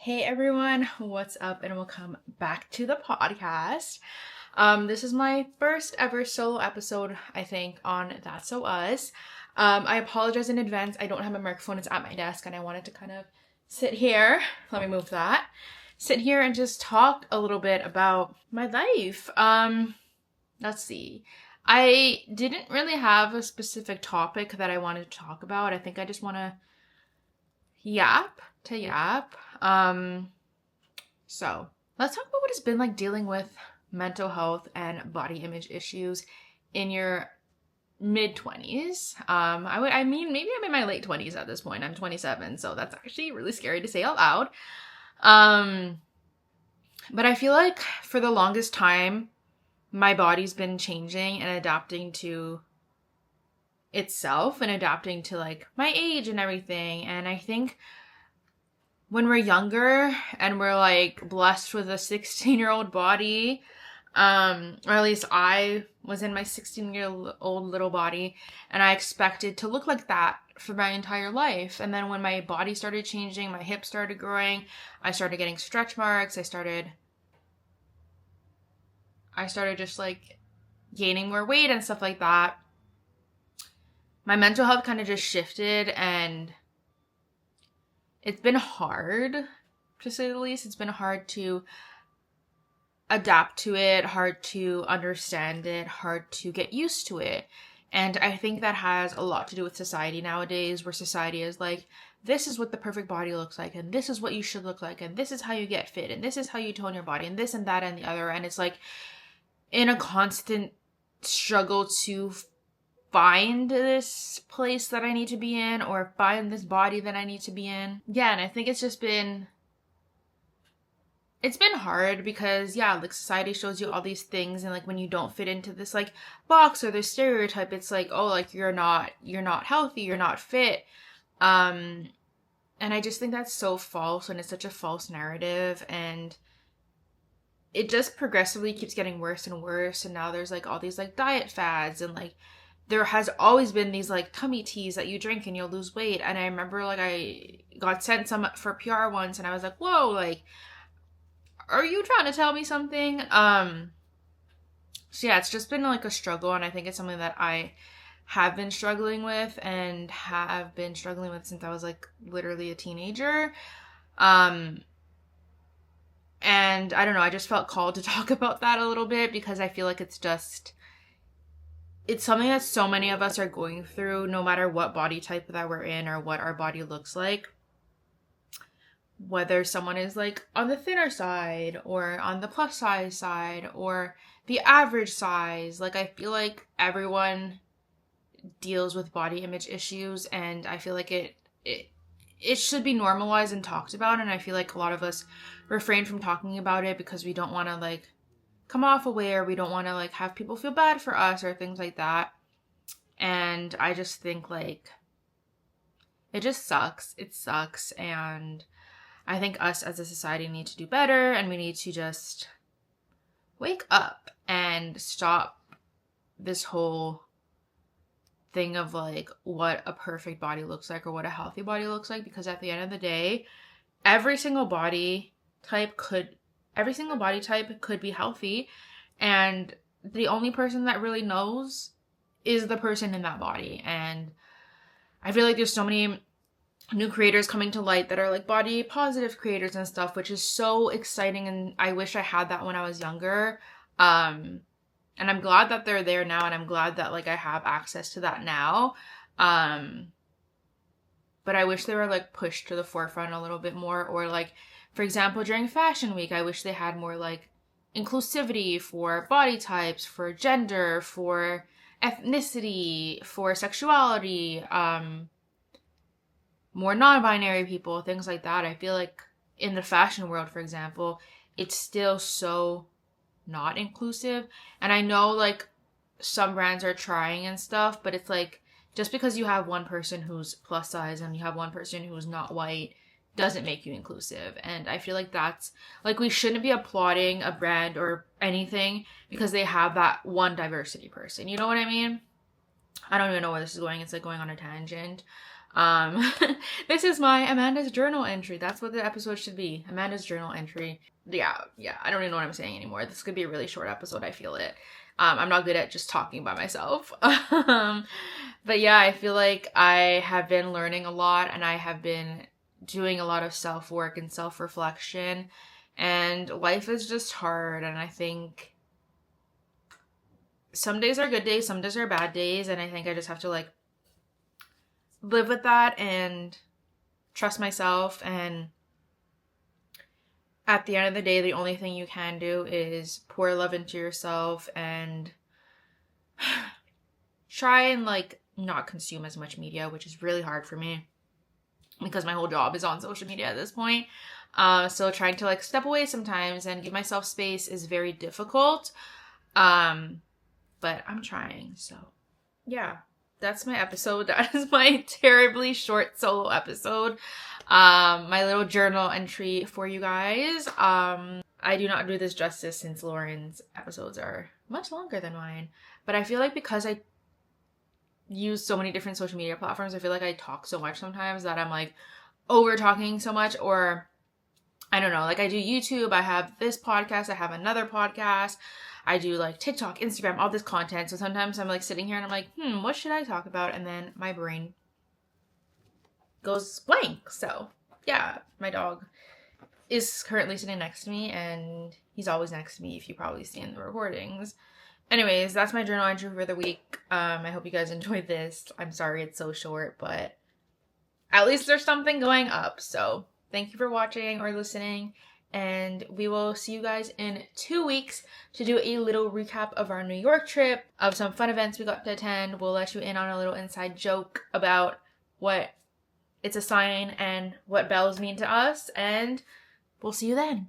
Hey everyone, what's up and welcome back to the podcast. This is my first ever solo episode, I think, on That's So Us. I apologize in advance. I don't have a microphone. It's at my desk and I wanted to kind of sit here. Let me move that. Sit here and just talk a little bit about my life. Let's see. I didn't really have a specific topic that I wanted to talk about. I think I just want to yap. So let's talk about what it's been like dealing with mental health and body image issues in your mid 20s. I mean, maybe I'm in my late 20s at this point. I'm 27, so that's actually really scary to say out loud. But I feel like for the longest time, my body's been changing and adapting to itself and adapting to like my age and everything. And I think when we're younger and we're like blessed with a 16-year-old body, or at least I was in my 16-year-old little body and I expected to look like that for my entire life. And then when my body started changing, my hips started growing, I started getting stretch marks, I started just like gaining more weight and stuff like that. My mental health kind of just shifted and it's been hard, to say the least. It's been hard to adapt to it, hard to understand it, hard to get used to it. And I think that has a lot to do with society nowadays, where society is like, this is what the perfect body looks like, and this is what you should look like, and this is how you get fit, and this is how you tone your body, and this and that and the other. And it's like in a constant struggle to find this place that I need to be in or find this body that I need to be in. Yeah, and I think it's been hard because like society shows you all these things, and like when you don't fit into this like box or this stereotype, it's like, oh, like you're not healthy, you're not fit. And I just think that's so false, and it's such a false narrative, and it just progressively keeps getting worse and worse. And now there's like all these like diet fads, and like there has always been these like tummy teas that you drink and you'll lose weight. And I remember like I got sent some for PR once and I was like, whoa, like, are you trying to tell me something? So yeah, it's just been like a struggle, and I think it's something that I have been struggling with and have been struggling with since I was like literally a teenager. And I don't know, I just felt called to talk about that a little bit because I feel like it's something that so many of us are going through, no matter what body type that we're in or what our body looks like. Whether someone is like on the thinner side or on the plus size side or the average size, like I feel like everyone deals with body image issues, and I feel like it should be normalized and talked about. And I feel like a lot of us refrain from talking about it because we don't want to like come off aware, we don't want to like have people feel bad for us or things like that. And I just think like it just sucks. It sucks. And I think us as a society need to do better, and we need to just wake up and stop this whole thing of like what a perfect body looks like or what a healthy body looks like, because at the end of the day, every single body type could be healthy, and the only person that really knows is the person in that body. And I feel like there's so many new creators coming to light that are like body positive creators and stuff, which is so exciting, and I wish I had that when I was younger. And I'm glad that they're there now, and I'm glad that like I have access to that now. But I wish they were like pushed to the forefront a little bit more, or like, for example, during Fashion Week, I wish they had more like inclusivity for body types, for gender, for ethnicity, for sexuality, more non-binary people, things like that. I feel like in the fashion world, for example, it's still so not inclusive. And I know like some brands are trying and stuff, but it's like just because you have one person who's plus size and you have one person who's not white doesn't make you inclusive. And I feel like that's like, we shouldn't be applauding a brand or anything because they have that one diversity person. You know what I mean? I don't even know where this is going. It's like going on a tangent. This is my Amanda's journal entry. That's what the episode should be. Amanda's journal entry. Yeah. I don't even know what I'm saying anymore. This could be a really short episode. I feel it. I'm not good at just talking by myself. But yeah, I feel like I have been learning a lot, and I have been doing a lot of self-work and self-reflection, and life is just hard. And I think some days are good days, some days are bad days, and I think I just have to like live with that and trust myself. And at the end of the day, the only thing you can do is pour love into yourself and try and like not consume as much media, which is really hard for me because my whole job is on social media at this point. So trying to like step away sometimes and give myself space is very difficult. But I'm trying. So yeah, that's my episode. That is my terribly short solo episode. My little journal entry for you guys. I do not do this justice since Lauren's episodes are much longer than mine. But I feel like because I use so many different social media platforms, I feel like I talk so much sometimes that I'm like over talking so much. Or I don't know, like I do YouTube, I have this podcast, I have another podcast, I do like TikTok, Instagram, all this content. So sometimes I'm like sitting here and I'm like, what should I talk about? And then my brain goes blank. So yeah, my dog is currently sitting next to me, and he's always next to me if you probably see in the recordings. Anyways, that's my journal entry for the week. I hope you guys enjoyed this. I'm sorry it's so short, but at least there's something going up. So thank you for watching or listening, and we will see you guys in 2 weeks to do a little recap of our New York trip, of some fun events we got to attend. We'll let you in on a little inside joke about what it's a sign and what bells mean to us, and we'll see you then.